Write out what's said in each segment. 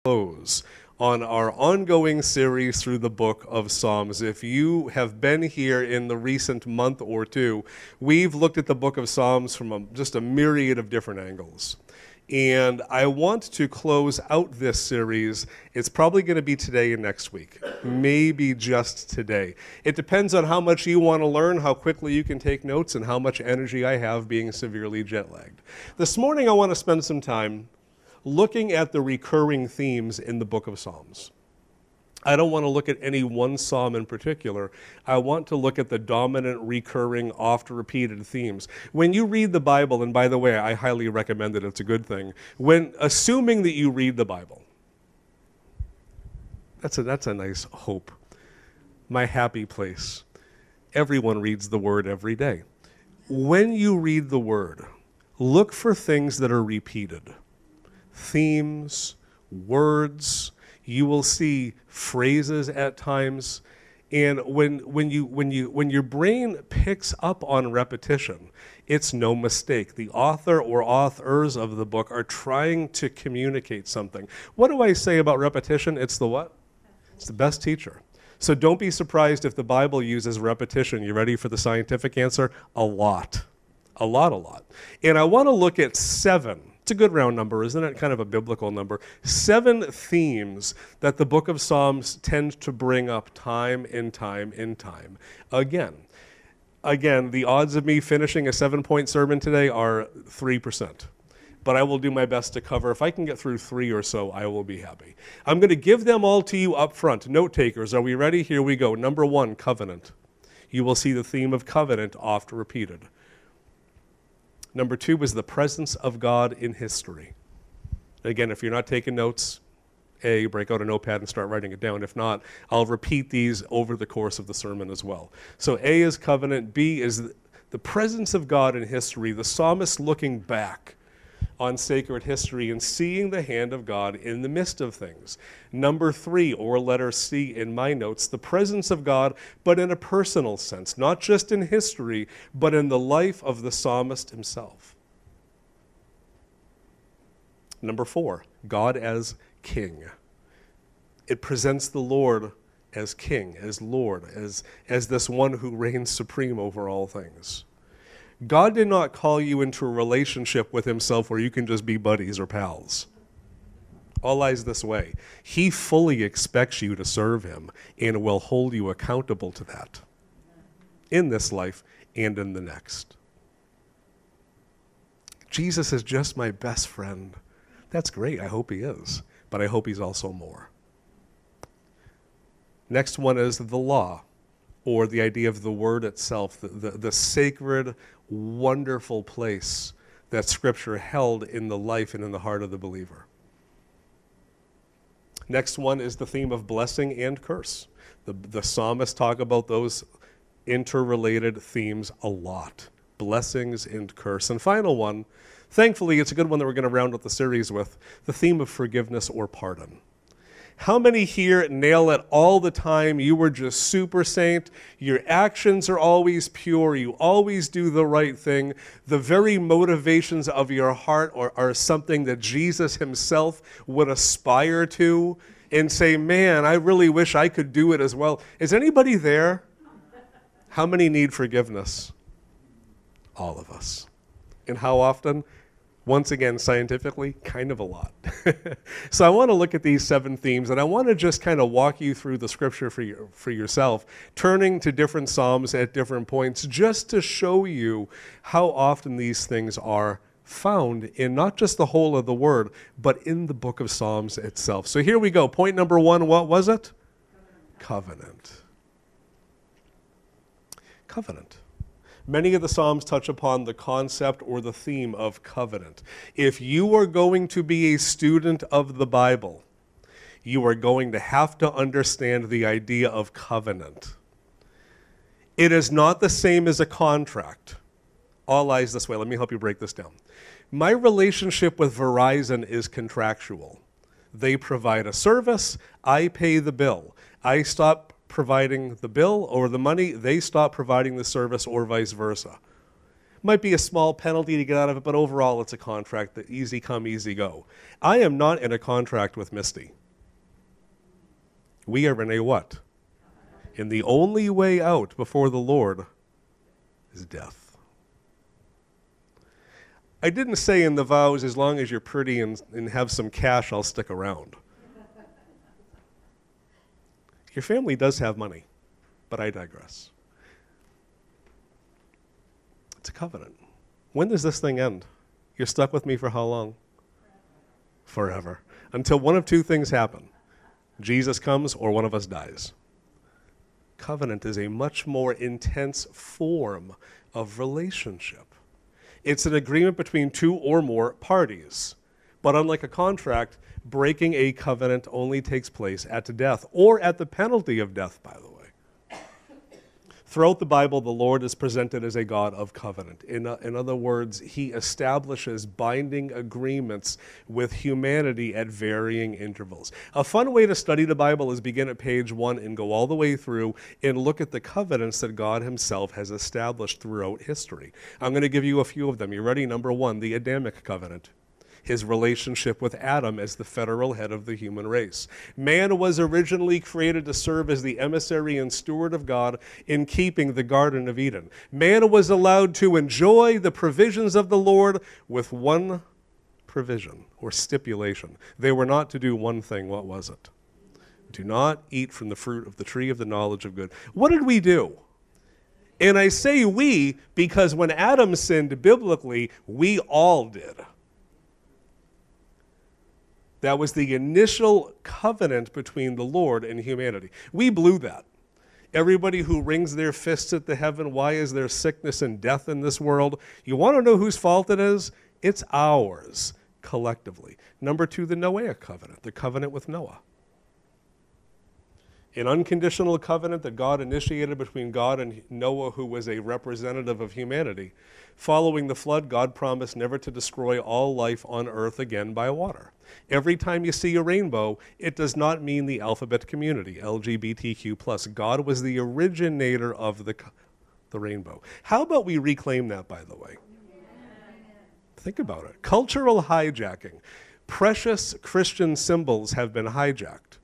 close on our ongoing series through the book of Psalms. If you have been here in the recent month or two, we've looked at the book of Psalms from just a myriad of different angles. And I want to close out this series. It's probably going to be today and next week, maybe just today. It depends on how much you want to learn, how quickly you can take notes, and how much energy I have being severely jet-lagged. This morning I want to spend some time looking at the recurring themes in the book of Psalms. I don't want to look at any one psalm in particular. I want to look at the dominant, recurring, oft-repeated themes. When you read the Bible, and by the way, I highly recommend it, it's a good thing, when assuming that you read the Bible, that's a nice hope, my happy place. Everyone reads the Word every day. When you read the Word, look for things that are repeated. Themes, words. You will see phrases at times, and when your brain picks up on repetition, it's no mistake. The author or authors of the book are trying to communicate something. What do I say about repetition? It's the what? It's the best teacher. So don't be surprised if the Bible uses repetition. You ready for the scientific answer? A lot. A lot. And I want to look at 7. It's a good round number, isn't it? Kind of a biblical number. 7 themes that the book of Psalms tends to bring up time and time and time again. Again, the odds of me finishing a 7-point sermon today are 3%. But I will do my best to cover. If I can get through 3 or so, I will be happy. I'm going to give them all to you up front. Note takers, are we ready? Here we go. Number 1, covenant. You will see the theme of covenant oft repeated. Number 2 was the presence of God in history. Again, if you're not taking notes, A, break out a notepad and start writing it down. If not, I'll repeat these over the course of the sermon as well. So A is covenant. B is the presence of God in history, the psalmist looking back on sacred history and seeing the hand of God in the midst of things. Number 3, or letter C in my notes, the presence of God, but in a personal sense, not just in history, but in the life of the psalmist himself. Number 4, God as king. It presents the Lord as king, as Lord, as this one who reigns supreme over all things. God did not call you into a relationship with himself where you can just be buddies or pals. All lies this way. He fully expects you to serve him and will hold you accountable to that in this life and in the next. Jesus is just my best friend. That's great. I hope he is. But I hope he's also more. Next one is the law, or the idea of the word itself, the sacred, wonderful place that Scripture held in the life and in the heart of the believer. Next one is the theme of blessing and curse. The psalmists talk about those interrelated themes a lot. Blessings and curse. And final one, thankfully it's a good one that we're going to round up the series with, the theme of forgiveness or pardon. How many here nail it all the time? You were just super saint. Your actions are always pure. You always do the right thing. The very motivations of your heart are something that Jesus himself would aspire to and say, man, I really wish I could do it as well. Is anybody there? How many need forgiveness? All of us. And how often? Once again, scientifically, kind of a lot. So I want to look at these 7 themes, and I want to just kind of walk you through the Scripture for yourself, turning to different psalms at different points, just to show you how often these things are found in not just the whole of the Word, but in the book of Psalms itself. So here we go. Point number 1, what was it? Covenant. Covenant. Many of the Psalms touch upon the concept or the theme of covenant. If you are going to be a student of the Bible, you are going to have to understand the idea of covenant. It is not the same as a contract. All lies this way. Let me help you break this down. My relationship with Verizon is contractual. They provide a service, I pay the bill. I stop providing the bill or the money, they stop providing the service, or vice versa. Might be a small penalty to get out of it, but overall it's a contract that easy come, easy go. I am not in a contract with Misty. We are in a what? And the only way out before the Lord is death. I didn't say in the vows, as long as you're pretty and have some cash, I'll stick around. Your family does have money, but I digress. It's a covenant. When does this thing end? You're stuck with me for how long? Forever. Until one of two things happen. Jesus comes or one of us dies. Covenant is a much more intense form of relationship. It's an agreement between two or more parties. But unlike a contract, breaking a covenant only takes place at death, or at the penalty of death, by the way. Throughout the Bible, the Lord is presented as a God of covenant. In other words, he establishes binding agreements with humanity at varying intervals. A fun way to study the Bible is begin at page 1 and go all the way through and look at the covenants that God himself has established throughout history. I'm going to give you a few of them. You ready? Number 1, the Adamic covenant. His relationship with Adam as the federal head of the human race. Man was originally created to serve as the emissary and steward of God in keeping the Garden of Eden. Man was allowed to enjoy the provisions of the Lord with one provision or stipulation. They were not to do one thing. What was it? Do not eat from the fruit of the tree of the knowledge of good. What did we do? And I say we because when Adam sinned biblically, we all did. That was the initial covenant between the Lord and humanity. We blew that. Everybody who wrings their fists at the heaven, why is there sickness and death in this world? You want to know whose fault it is? It's ours, collectively. Number 2, the Noahic covenant, the covenant with Noah. An unconditional covenant that God initiated between God and Noah, who was a representative of humanity. Following the flood, God promised never to destroy all life on earth again by water. Every time you see a rainbow, it does not mean the alphabet community, LGBTQ+. God was the originator of the rainbow. How about we reclaim that, by the way? Think about it. Cultural hijacking. Precious Christian symbols have been hijacked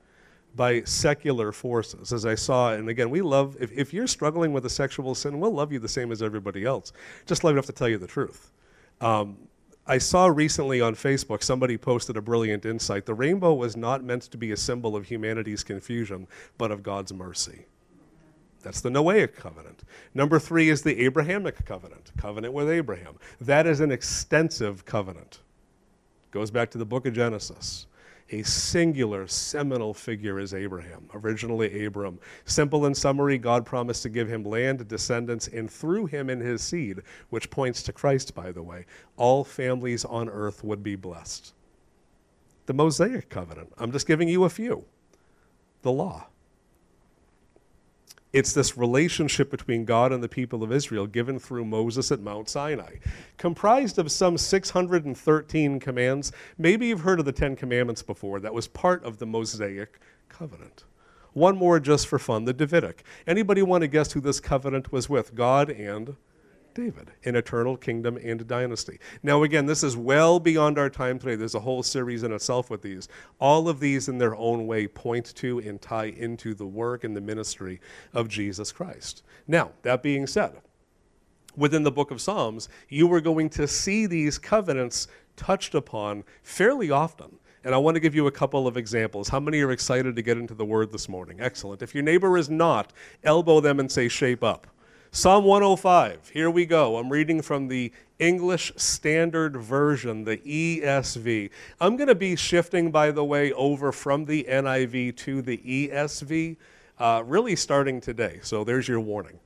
by secular forces, as I saw. And again, we love, if you're struggling with a sexual sin, we'll love you the same as everybody else. Just love enough to tell you the truth. I saw recently on Facebook, somebody posted a brilliant insight. The rainbow was not meant to be a symbol of humanity's confusion, but of God's mercy. That's the Noahic covenant. Number 3 is the Abrahamic covenant, covenant with Abraham. That is an extensive covenant. Goes back to the book of Genesis. A singular, seminal figure is Abraham, originally Abram. Simple and summary, God promised to give him land, descendants, and through him and his seed, which points to Christ, by the way, all families on earth would be blessed. The Mosaic covenant, I'm just giving you a few. The law. It's this relationship between God and the people of Israel given through Moses at Mount Sinai, comprised of some 613 commands. Maybe you've heard of the 10 Commandments before. That was part of the Mosaic covenant. One more just for fun, the Davidic. Anybody want to guess who this covenant was with? God and David, an eternal kingdom and dynasty. Now again, this is well beyond our time today. There's a whole series in itself with these. All of these in their own way point to and tie into the work and the ministry of Jesus Christ. Now, that being said, within the book of Psalms, you are going to see these covenants touched upon fairly often. And I want to give you a couple of examples. How many are excited to get into the word this morning? Excellent. If your neighbor is not, elbow them and say, shape up. Psalm 105, here we go. I'm reading from the English Standard Version, the ESV. I'm going to be shifting, by the way, over from the NIV to the ESV, really starting today. So there's your warning.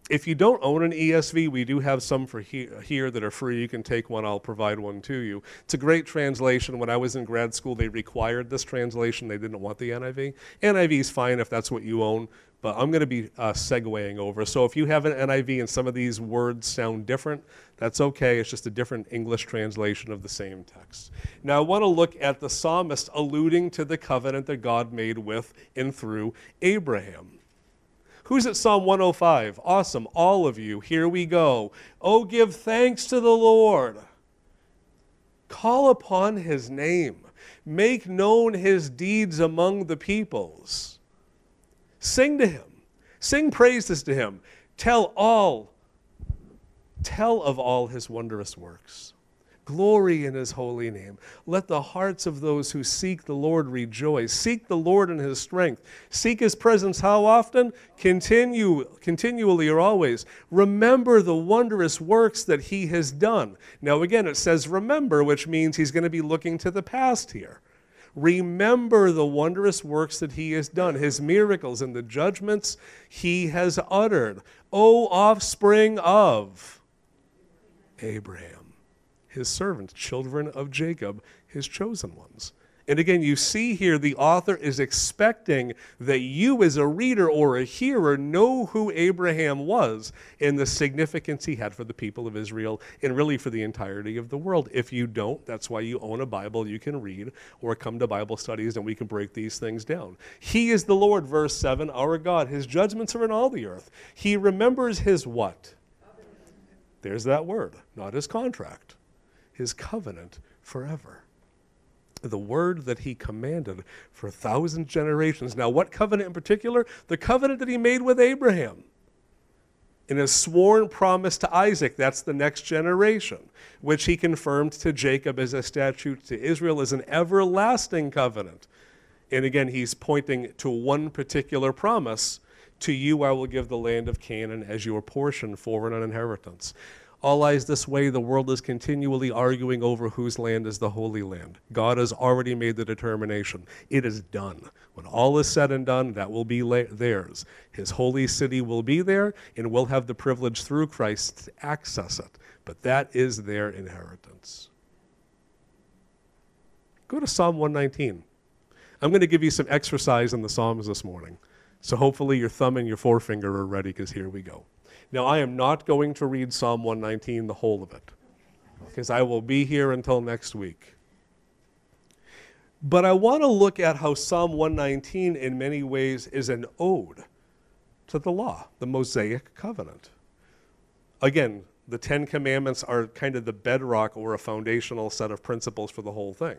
If you don't own an ESV, we do have some for here that are free. You can take one. I'll provide one to you. It's a great translation. When I was in grad school, they required this translation. They didn't want the NIV. NIV is fine if that's what you own, but I'm going to be segueing over. So if you have an NIV and some of these words sound different, that's okay. It's just a different English translation of the same text. Now I want to look at the psalmist alluding to the covenant that God made with and through Abraham. Who's at Psalm 105? Awesome. All of you. Here we go. Oh, give thanks to the Lord. Call upon his name. Make known his deeds among the peoples. Sing to him. Sing praises to him. Tell of all his wondrous works. Glory in his holy name. Let the hearts of those who seek the Lord rejoice. Seek the Lord in his strength. Seek his presence how often? Continually or always. Remember the wondrous works that he has done. Now again, it says remember, which means he's going to be looking to the past here. Remember the wondrous works that he has done, his miracles and the judgments he has uttered. O offspring of Abraham, his servant, children of Jacob, his chosen ones. And again, you see here the author is expecting that you as a reader or a hearer know who Abraham was and the significance he had for the people of Israel and really for the entirety of the world. If you don't, that's why you own a Bible you can read or come to Bible studies and we can break these things down. He is the Lord, verse 7, our God. His judgments are in all the earth. He remembers his what? There's that word, not his contract. His covenant forever. The word that he commanded for 1,000 generations. Now, what covenant in particular? The covenant that he made with Abraham. In his sworn promise to Isaac, that's the next generation, which he confirmed to Jacob as a statute, to Israel as an everlasting covenant. And again, he's pointing to one particular promise. To you I will give the land of Canaan as your portion for an inheritance. All eyes this way, the world is continually arguing over whose land is the Holy Land. God has already made the determination. It is done. When all is said and done, that will be theirs. His holy city will be there, and we'll have the privilege through Christ to access it. But that is their inheritance. Go to Psalm 119. I'm going to give you some exercise in the Psalms this morning. So hopefully your thumb and your forefinger are ready, because here we go. Now, I am not going to read Psalm 119, the whole of it, because I will be here until next week. But I want to look at how Psalm 119 in many ways is an ode to the law, the Mosaic covenant. Again, the Ten Commandments are kind of the bedrock or a foundational set of principles for the whole thing.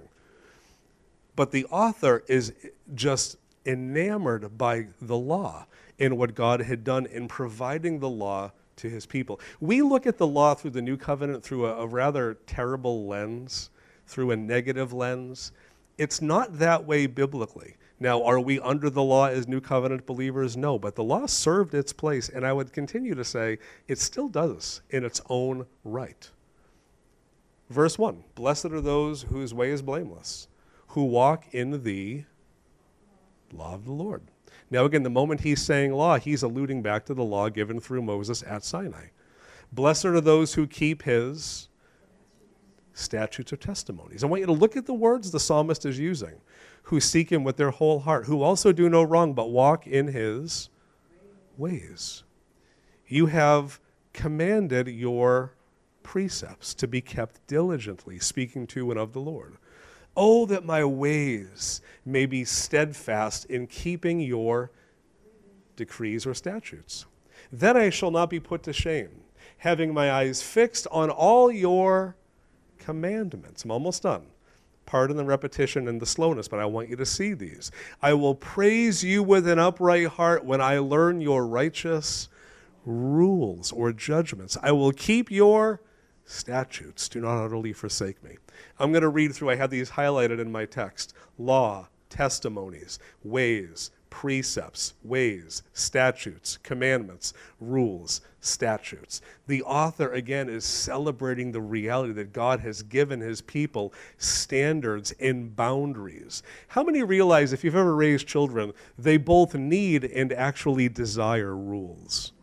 But the author is just enamored by the law and what God had done in providing the law to his people. We look at the law through the new covenant through a rather terrible lens, through a negative lens. It's not that way biblically. Now, are we under the law as new covenant believers? No, but the law served its place, and I would continue to say it still does in its own right. Verse 1, blessed are those whose way is blameless, who walk in the law of the Lord. Now again, the moment he's saying law, he's alluding back to the law given through Moses at Sinai. Blessed are those who keep his statutes or testimonies. I want you to look at the words the psalmist is using. Who seek him with their whole heart, who also do no wrong, but walk in his ways. You have commanded your precepts to be kept diligently, speaking to and of the Lord. Oh, that my ways may be steadfast in keeping your decrees or statutes. Then I shall not be put to shame, having my eyes fixed on all your commandments. I'm almost done. Pardon the repetition and the slowness, but I want you to see these. I will praise you with an upright heart when I learn your righteous rules or judgments. I will keep your statutes. Do not utterly forsake me. I'm going to read through, I have these highlighted in my text. Law, testimonies, ways, precepts, ways, statutes, commandments, rules, statutes. The author, again, is celebrating the reality that God has given his people standards and boundaries. How many realize if you've ever raised children, they both need and actually desire rules?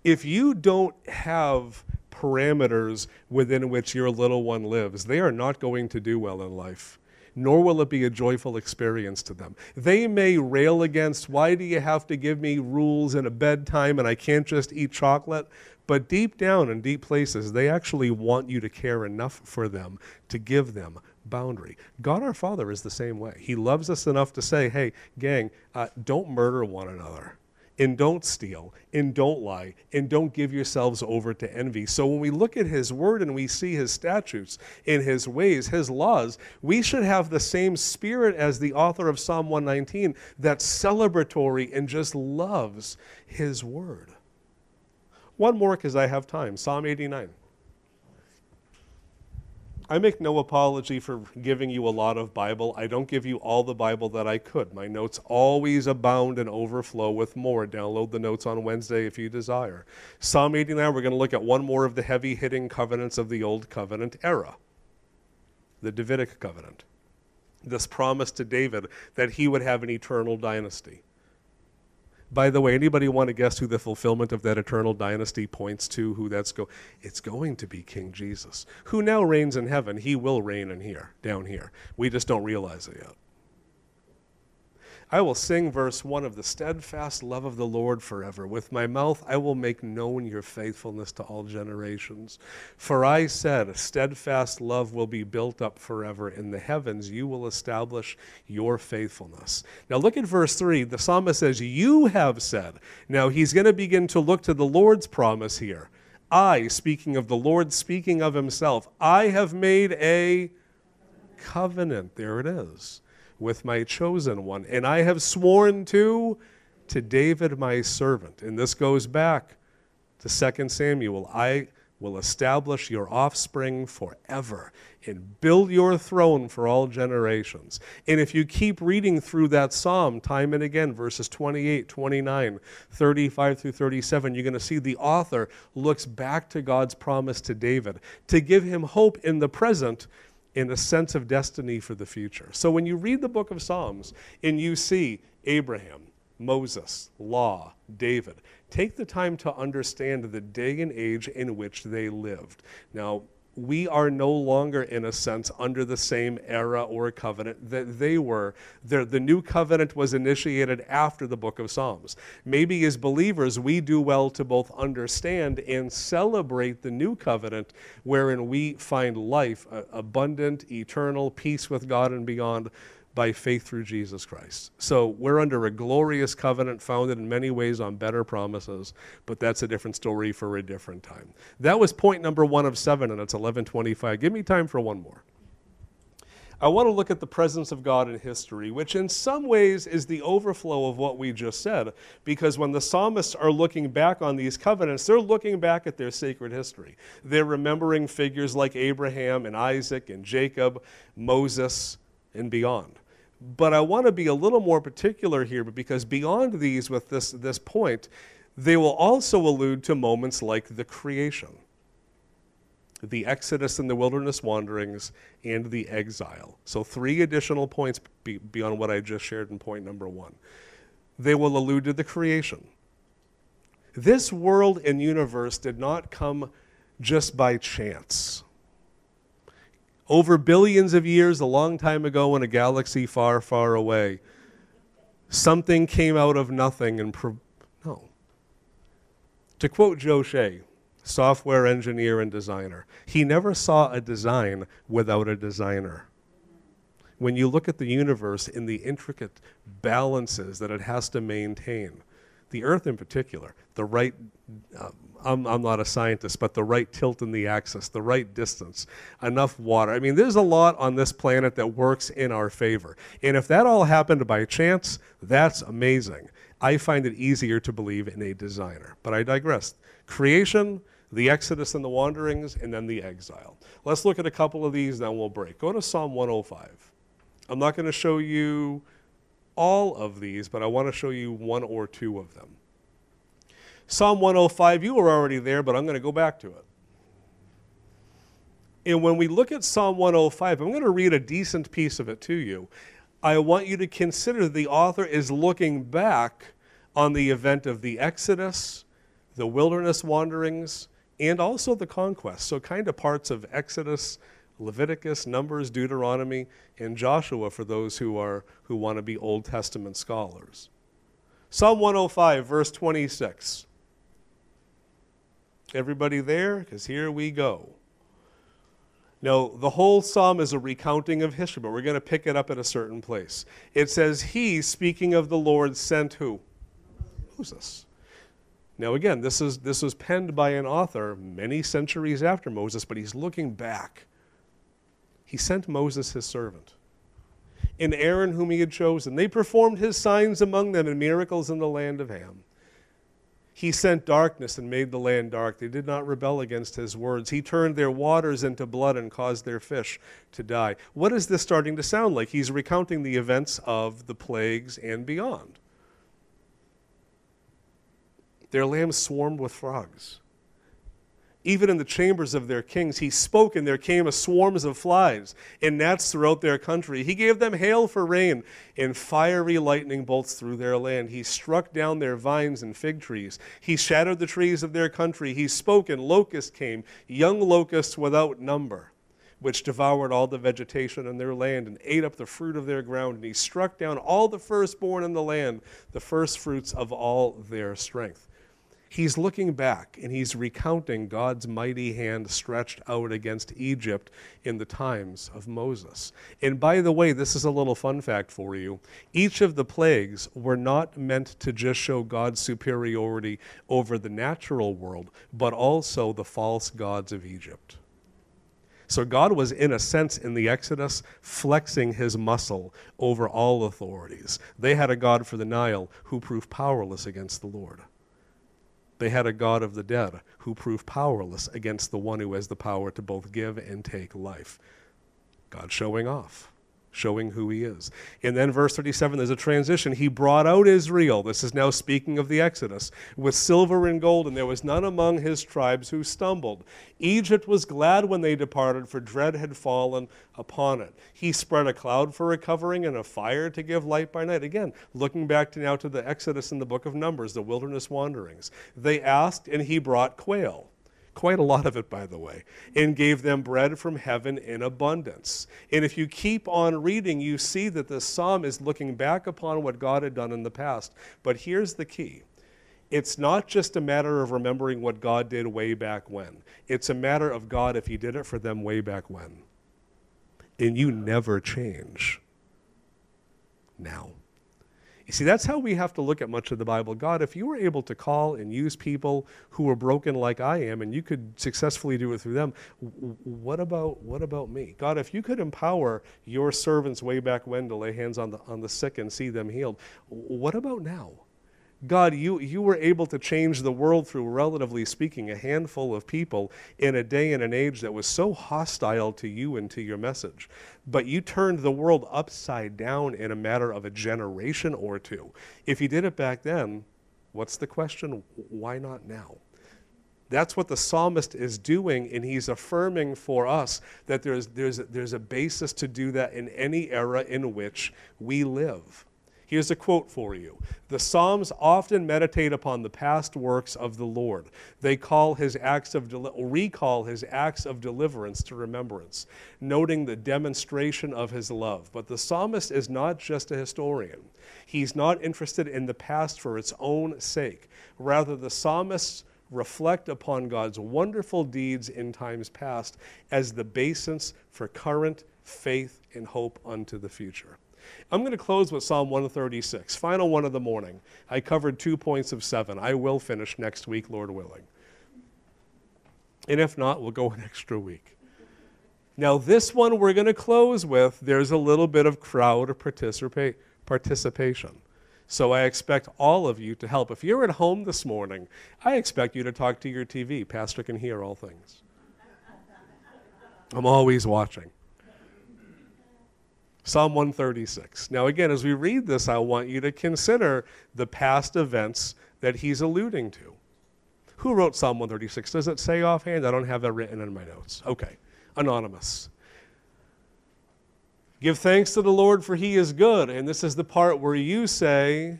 If you don't have parameters within which your little one lives, they are not going to do well in life, nor will it be a joyful experience to them. They may rail against, why do you have to give me rules and a bedtime and I can't just eat chocolate? But deep down in deep places, they actually want you to care enough for them to give them boundary. God our Father is the same way. He loves us enough to say, hey, gang, don't murder one another. and don't steal, and don't lie, and don't give yourselves over to envy. So when we look at his word and we see his statutes and his ways, his laws, we should have the same spirit as the author of Psalm 119, that's celebratory and just loves his word. One more because I have time. Psalm 89. I make no apology for giving you a lot of Bible. I don't give you all the Bible that I could. My notes always abound and overflow with more. Download the notes on Wednesday if you desire. Psalm 89, we're going to look at one more of the heavy-hitting covenants of the Old Covenant era, the Davidic covenant. This promise to David that he would have an eternal dynasty. By the way, anybody want to guess who the fulfillment of that eternal dynasty points to? Who that's go? It's going to be King Jesus, who now reigns in heaven. He will reign in here, down here. We just don't realize it yet. I will sing verse 1 of the steadfast love of the Lord forever. With my mouth I will make known your faithfulness to all generations. For I said, steadfast love will be built up forever. In the heavens you will establish your faithfulness. Now look at verse 3. The psalmist says, you have said. Now he's going to begin to look to the Lord's promise here. I, speaking of the Lord, speaking of himself, I have made a covenant. There it is. With my chosen one, and I have sworn to David my servant. And this goes back to 2 Samuel. I will establish your offspring forever and build your throne for all generations. And if you keep reading through that psalm time and again, verses 28, 29, 35 through 37, you're going to see the author looks back to God's promise to David to give him hope in the present in a sense of destiny for the future. So when you read the book of Psalms and you see Abraham, Moses, law, David, take the time to understand the day and age in which they lived. Now, we are no longer, in a sense, under the same era or covenant that they were. The new covenant was initiated after the book of Psalms. Maybe as believers, we do well to both understand and celebrate the new covenant wherein we find life, abundant, eternal, peace with God and beyond, by faith through Jesus Christ. So we're under a glorious covenant founded in many ways on better promises, but that's a different story for a different time. That was point number 1 of 7, and it's 11:25. Give me time for one more. I want to look at the presence of God in history, which in some ways is the overflow of what we just said, because when the psalmists are looking back on these covenants, they're looking back at their sacred history. They're remembering figures like Abraham and Isaac and Jacob, Moses, and beyond. But I want to be a little more particular here, because beyond these, with this point, they will also allude to moments like the creation, the Exodus and the wilderness wanderings, and the exile. So 3 additional points beyond what I just shared in point number 1. They will allude to the creation. This world and universe did not come just by chance. Over billions of years, a long time ago in a galaxy far, far away, something came out of nothing and no. To quote Joe Shea, software engineer and designer, he never saw a design without a designer. When you look at the universe in the intricate balances that it has to maintain, the Earth in particular, the right, I'm not a scientist, but the right tilt in the axis, the right distance, enough water. I mean, there's a lot on this planet that works in our favor. And if that all happened by chance, that's amazing. I find it easier to believe in a designer. But I digress. Creation, the Exodus and the wanderings, and then the exile. Let's look at a couple of these, then we'll break. Go to Psalm 105. I'm not going to show you all of these, but I want to show you 1 or 2 of them. Psalm 105, you were already there, but I'm going to go back to it. And when we look at Psalm 105, I'm going to read a decent piece of it to you. I want you to consider the author is looking back on the event of the Exodus, the wilderness wanderings, and also the conquest. So kind of parts of Exodus, Leviticus, Numbers, Deuteronomy, and Joshua for those who want to be Old Testament scholars. Psalm 105, verse 26. Everybody there? Because here we go. Now, the whole psalm is a recounting of history, but we're going to pick it up at a certain place. It says, he, speaking of the Lord, sent who? Moses. Now again, this was penned by an author many centuries after Moses, but he's looking back. He sent Moses his servant, and Aaron whom he had chosen. They performed his signs among them and miracles in the land of Ham. He sent darkness and made the land dark. They did not rebel against his words. He turned their waters into blood and caused their fish to die. What is this starting to sound like? He's recounting the events of the plagues and beyond. Their lambs swarmed with frogs. Even in the chambers of their kings, he spoke, and there came a swarms of flies and gnats throughout their country. He gave them hail for rain and fiery lightning bolts through their land. He struck down their vines and fig trees. He shattered the trees of their country. He spoke, and locusts came, young locusts without number, which devoured all the vegetation in their land and ate up the fruit of their ground. And he struck down all the firstborn in the land, the firstfruits of all their strength. He's looking back, and he's recounting God's mighty hand stretched out against Egypt in the times of Moses. And by the way, this is a little fun fact for you. Each of the plagues were not meant to just show God's superiority over the natural world, but also the false gods of Egypt. So God was, in a sense, in the Exodus, flexing his muscle over all authorities. They had a god for the Nile who proved powerless against the Lord. They had a god of the dead who proved powerless against the one who has the power to both give and take life. God showing off, showing who he is. And then verse 37, there's a transition. He brought out Israel, this is now speaking of the Exodus, with silver and gold, and there was none among his tribes who stumbled. Egypt was glad when they departed, for dread had fallen upon it. He spread a cloud for a covering and a fire to give light by night. Again, looking back to now to the Exodus in the book of Numbers, the wilderness wanderings. They asked, and he brought quail. Quite a lot of it, by the way, and gave them bread from heaven in abundance. And if you keep on reading, you see that this psalm is looking back upon what God had done in the past. But here's the key. It's not just a matter of remembering what God did way back when. It's a matter of God if he did it for them way back when. And you never change now. You see, that's how we have to look at much of the Bible. God, if you were able to call and use people who were broken like I am, and you could successfully do it through them, what about me? God, if you could empower your servants way back when to lay hands on the sick and see them healed, what about now? God, you were able to change the world through, relatively speaking, a handful of people in a day and an age that was so hostile to you and to your message. But you turned the world upside down in a matter of a generation or two. If you did it back then, what's the question? Why not now? That's what the psalmist is doing, and he's affirming for us that there's a basis to do that in any era in which we live. Here's a quote for you. The Psalms often meditate upon the past works of the Lord. They recall his acts of deliverance to remembrance, noting the demonstration of his love. But the psalmist is not just a historian. He's not interested in the past for its own sake. Rather, the psalmists reflect upon God's wonderful deeds in times past as the basis for current faith and hope unto the future. I'm going to close with Psalm 136, final one of the morning. I covered 2 points of 7. I will finish next week, Lord willing. And if not, we'll go an extra week. Now, this one we're going to close with, there's a little bit of crowd participation. So I expect all of you to help. If you're at home this morning, I expect you to talk to your TV. Pastor can hear all things. I'm always watching. Psalm 136. Now again, as we read this, I want you to consider the past events that he's alluding to. Who wrote Psalm 136? Does it say offhand? I don't have that written in my notes. Okay. Anonymous. Give thanks to the Lord, for he is good. And this is the part where you say,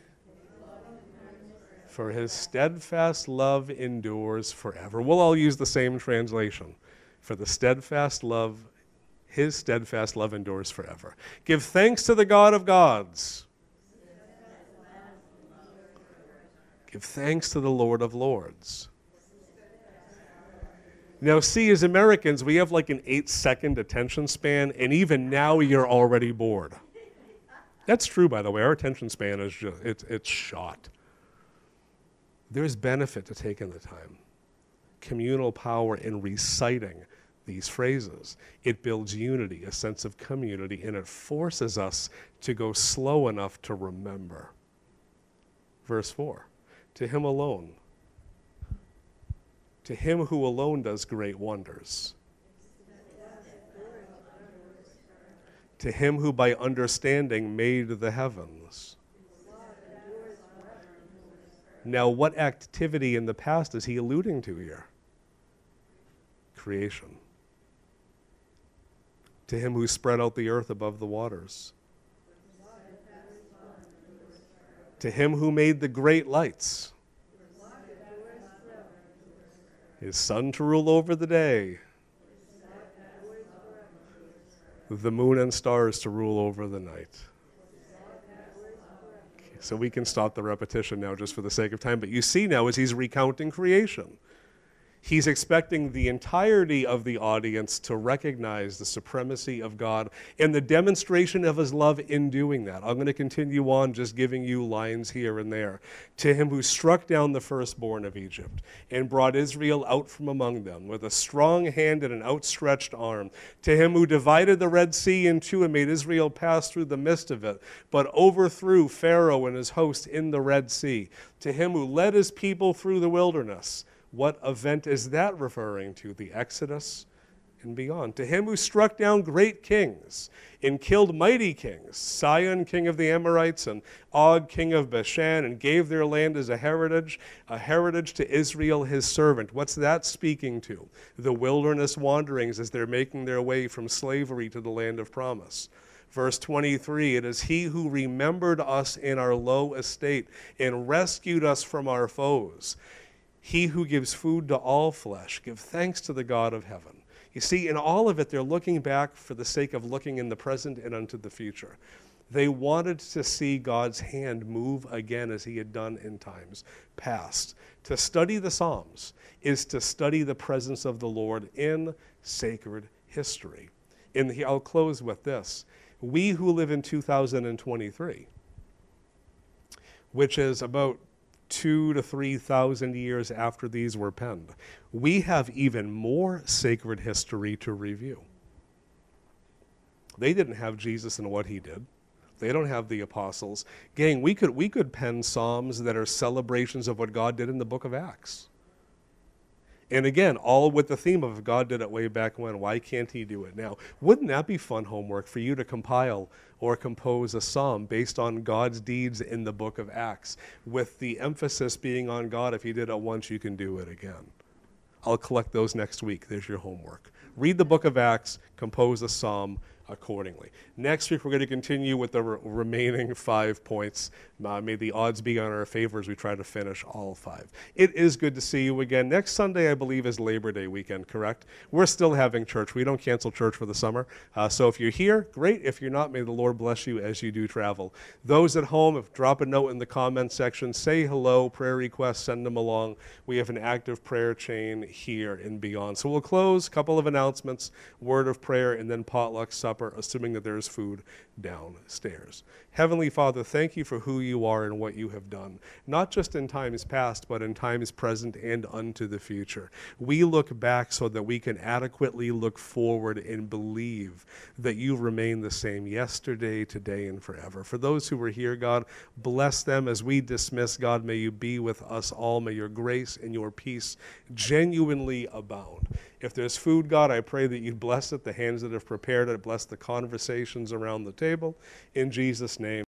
for his steadfast love endures forever. We'll all use the same translation. For the steadfast love, his steadfast love endures forever. Give thanks to the God of gods. Give thanks to the Lord of lords. Now, see, as Americans, we have like an 8-second attention span, and even now you're already bored. That's true, by the way. Our attention span is just, it's shot. There's benefit to taking the time. Communal power in reciting these phrases. It builds unity, a sense of community, and it forces us to go slow enough to remember. Verse 4, to him alone, to him who alone does great wonders, to him who by understanding made the heavens. Now, what activity in the past is he alluding to here? Creation. To him who spread out the earth above the waters. To him who made the great lights. His sun to rule over the day. The moon and stars to rule over the night. Okay, so we can stop the repetition now just for the sake of time. But you see now as he's recounting creation, he's expecting the entirety of the audience to recognize the supremacy of God and the demonstration of his love in doing that. I'm going to continue on just giving you lines here and there. To him who struck down the firstborn of Egypt and brought Israel out from among them with a strong hand and an outstretched arm. To him who divided the Red Sea in two and made Israel pass through the midst of it, but overthrew Pharaoh and his host in the Red Sea. To him who led his people through the wilderness. What event is that referring to? The Exodus and beyond. To him who struck down great kings and killed mighty kings, Sihon, king of the Amorites, and Og, king of Bashan, and gave their land as a heritage to Israel, his servant. What's that speaking to? The wilderness wanderings as they're making their way from slavery to the land of promise. Verse 23, it is he who remembered us in our low estate and rescued us from our foes. He who gives food to all flesh, give thanks to the God of heaven. You see, in all of it, they're looking back for the sake of looking in the present and unto the future. They wanted to see God's hand move again as he had done in times past. To study the Psalms is to study the presence of the Lord in sacred history. I'll close with this. We who live in 2023, which is about 2,000 to 3,000 years after these were penned, we have even more sacred history to review. They didn't have Jesus and what he did. They don't have the apostles. Gang, we could pen psalms that are celebrations of what God did in the book of Acts. And again, all with the theme of God did it way back when. Why can't he do it now? Wouldn't that be fun homework for you to compile or compose a psalm based on God's deeds in the book of Acts, with the emphasis being on God? If he did it once, you can do it again. I'll collect those next week. There's your homework. Read the book of Acts, compose a psalm accordingly. Next week, we're going to continue with the remaining 5 points. May the odds be on our favor as we try to finish all 5. It is good to see you again. Next Sunday, I believe, is Labor Day weekend, correct? We're still having church. We don't cancel church for the summer. So if you're here, great. If you're not, may the Lord bless you as you do travel. Those at home, if drop a note in the comment section, say hello, prayer requests, send them along. We have an active prayer chain here and beyond. So we'll close, a couple of announcements, word of prayer, and then potluck supper, assuming that there's food downstairs. Heavenly Father, thank you for who you are and what you have done, not just in times past, but in times present and unto the future. We look back so that we can adequately look forward and believe that you remain the same yesterday, today, and forever. For those who are here, God, bless them as we dismiss. God, may you be with us all. May your grace and your peace genuinely abound. If there's food, God, I pray that you'd bless it, the hands that have prepared it, bless the conversations around the table. In Jesus' name.